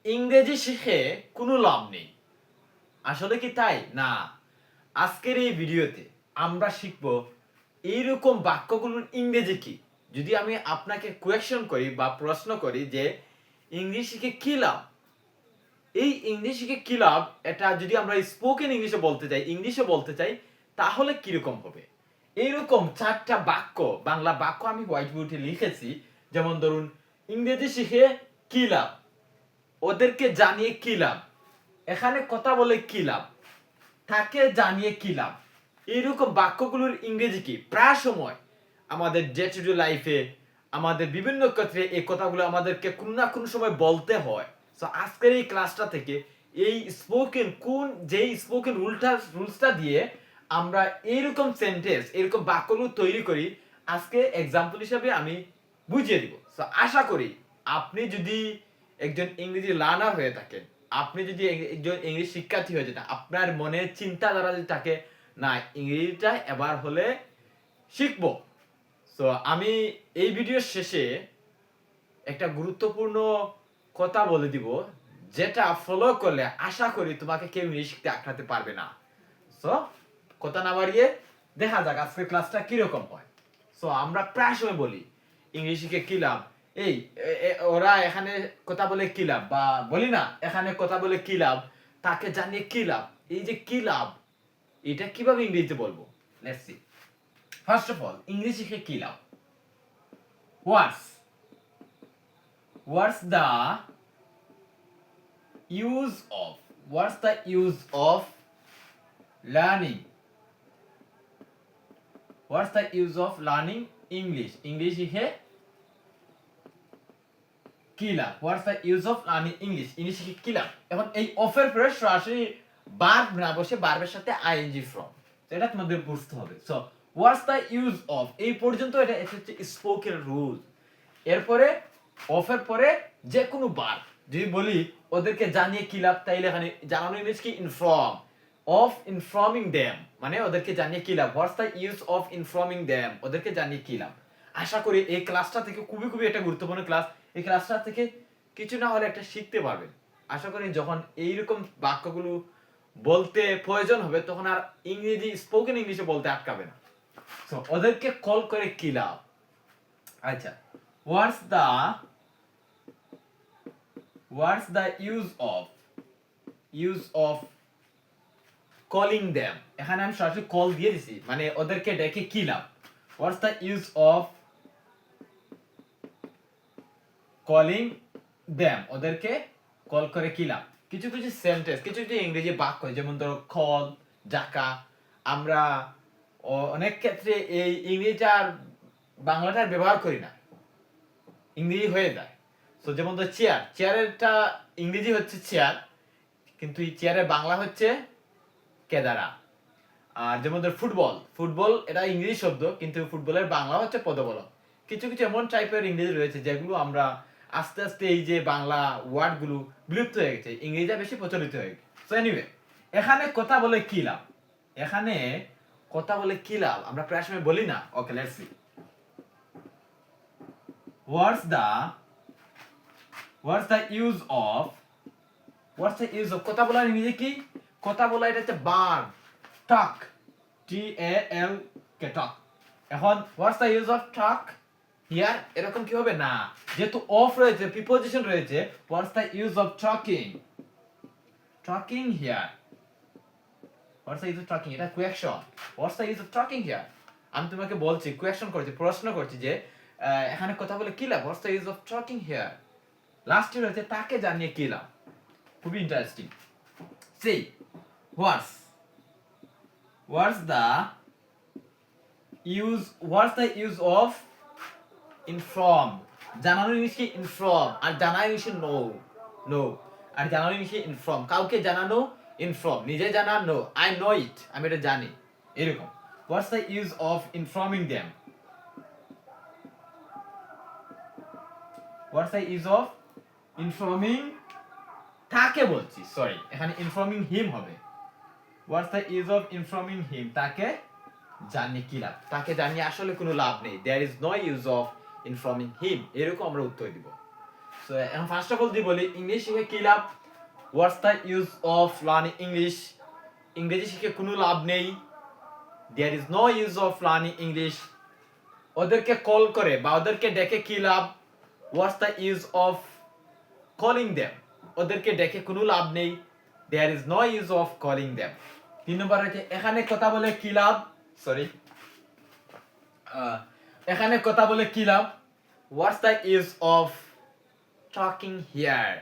ইংরেজি শিখে কোনো লাভ নেই। আসলে কি তাই? না। আজকের এই ভিডিওতে আমরা শিখব এইরকম বাক্যগুলোর ইংরেজি কি। যদি আমি আপনাকে কোয়েশ্চন করি বা প্রশ্ন করি যে ইংরেজি শিখে কি লাভ? এই ইংরেজি শিখে কি লাভ? এটা যদি আমরা স্পোকেন ইংলিশে বলতে চাই তাহলে কিরকম হবে? এইরকম 4টা বাক্য, বাংলা বাক্য আমি হোয়াইট বোর্ডে লিখেছি। যেমন ধরুন, ইংরেজি শিখে কি লাভ? ওদেরকে জানিয়ে কি লাভ? এখানে কথা বলে কি লাভ? তাকে জানিয়ে কি লাভ? এইরকম বাক্যগুলোর ইংরেজি কি? প্রায় সময় আমাদের ডে টু ডে লাইফে, আমাদের বিভিন্ন ক্ষেত্রে এই কথাগুলো আমাদেরকে কোনো না কোনো সময় বলতে হয়। সো আজকের এই ক্লাসটা থেকে এই যেই স্পোকেন রুলসটা দিয়ে আমরা এইরকম সেন্টেন্স, এরকম বাক্যগুলো তৈরি করি, আজকে এক্সাম্পল হিসাবে আমি বুঝিয়ে দিব। সো আশা করি আপনি যদি একজন ইংরেজি লার্নার হয়ে থাকেন, আপনি যদি একজন ইংলিশ শিক্ষার্থী হয়ে যেতেন, আপনার মনে চিন্তাধারা যদি থাকে না ইংরেজিটা এবার হলে শিখবো। সো আমি এই ভিডিওর শেষে একটা গুরুত্বপূর্ণ কথা বলে দিব, যেটা ফলো করলে আশা করি তোমাকে কেউ ইংলিশ শিখতে আটকাতে পারবে না। সো কথা না বাড়িয়ে দেখা যাক আজকের ক্লাসটা কিরকম হয়। সো আমরা প্রায় সময় বলি ইংলিশ শিখে কি লাভ, এই ওরা এখানে কথা বলে কি লাভ, বা বলি না এখানে কথা বলে কি লাভ, তাকে জানিয়ে কি লাভ। এই যে কি লাভ, এটা কিভাবে ইংরেজিতে বলবো? Let's see. First of all, English শিখে কি লাভ? What's the use of what's the use of learning what's the use of learning English শিখে কি লাভ? What's the use of learning English শিখে কি লাভ? এখন এই অফের পরে সরাসরি ভার্ব না বসে ভার্বের সাথে আইএনজি ফর্ম, এটা তোমাদের বুঝতে হবে। So what's the use of, এই পর্যন্ত এটা হচ্ছে স্পোকেন রুল। এরপরে অফের পরে যে কোনো ভার্ব যদি বলি ওদেরকে জানিয়ে কি লাভ, তাইলে এখানে জানানো ইংলিশ কি? ইনফর্ম। অফ ইনফর্মিং দেম, মানে ওদেরকে জানিয়ে কি লাভ? What's the use of informing them, ওদেরকে জানিয়ে কি লাভ? আশা করি এই ক্লাসটা থেকে খুবই একটা গুরুত্বপূর্ণ ক্লাস। এই ক্লাসটা থেকে কিছু না হলে একটা শিখতে পারবেন। আশা করি যখন এইরকম বাক্যগুলো বলতে প্রয়োজন হবে তখন আর ইংরেজি স্পোকেন ইংলিশে বলতে আটকাবে না। সো ওদেরকে কল করে কি লাভ? আচ্ছা, হোয়াটস the use of calling them? এখানে আমি সরাসরি কল দিয়ে দিছি, মানে ওদেরকে ডেকে কি লাভ? What's the use of calling them, ওদেরকে কল করে কি লাভ? কিছু সেন্টেন্স, কিছু ইংরেজি বাক্য, যেমন ধরো কল, ডাকা, আমরা অনেক ক্ষেত্রে এই ইংরেজিটা আর বাংলাটার ব্যবহার করি না, ইংরেজি হয়ে যায়। সো যেমন ধরো চেয়ারেরটা ইংরেজি হচ্ছে চেয়ার, কিন্তু এই চেয়ারের বাংলা হচ্ছে কেদারা। আর যেমন ধর ফুটবল এটা ইংরেজি শব্দ, কিন্তু ফুটবলের বাংলা হচ্ছে পদবলক। কিছু এমন টাইপের ইংরেজি রয়েছে যেগুলো আমরা আস্তে আস্তে এই যে বাংলা ওয়ার্ড গুলো বিলুপ্ত হয়ে গেছে, ইংরেজিটা বেশি প্রচলিত হয়ে গেছে। সো এনিওয়ে, এখানে কথা বলে কি লাভ? এখানে কথা বলে কি লাভ আমরা প্রায় সময় বলি না। Okay, let's see. What's the use of কথা বলার ইংরেজি কি? কথা বলা এটা হচ্ছে ভার্ব, টক, TAL কে টক। এখন what's the use of talk here, এরকম কি হবে না, যেহেতু অফ রয়েছে, প্রিপজিশন রয়েছে, what's the use of talking here? What's the use of talking, এটা question. What's the use of talking here, আমি তোমাকে বলছি, কোয়েকশন করছি, প্রশ্ন করছি যে এখানে কথা বলে কি লাভ? What's the use of talking here? লাস্টে রয়েছে তাকে জানিয়ে কি লাভ। খুবই ইন্টারেস্টিং। সেই what's the use of inform? জানানো জিনিসকে ইনফর্ম, আর জানানো জিনিসকে নো, আর জানানো জিনিসকে ইনফর্ম। কাউকে জানানো ইনফর্ম, নিজে জানা নো, আই নো ইট, আমি এটা জানি, এরকম। What's the use of informing them? What's the use of informing, তাকে বলছি, সরি, এখানে ইনফর্মিং হিম হবে। What's the use of informing him? তাকে জানিয়ে কি লাভ? তাকে জানিয়ে আসলে কোনো লাভ নেই, there is no use of informing him, এরকম আমরা উত্তর দিব। সো এখন ফার্স্ট অফ অল দি বলি ইংলিশ শিখে কি লাভ, what's the use of learning English, ইংরেজি শিখে কোনো লাভ নেই, there is no use of learning English. ওদেরকে কল করে বা ওদেরকে ডেকে কি লাভ, what's the use of calling them, ওদেরকে ডেকে কোনো লাভ নেই, there is no use of calling them. 3 নম্বর হচ্ছে এখানে কথা বলে কি লাভ, সরি এখানে কথা বলে কি লাভ, what's the use of talking here,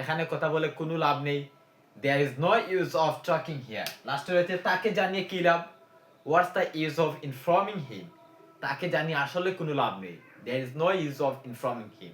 এখানে কথা বলে কোনো লাভ নেই, there is no use of talking here. লাস্টে রয়েছে তাকে জানিয়ে কি লাভ, what's the use of informing him, তাকে জানিয়ে আসলে কোনো লাভ নেই, there is no use of informing him.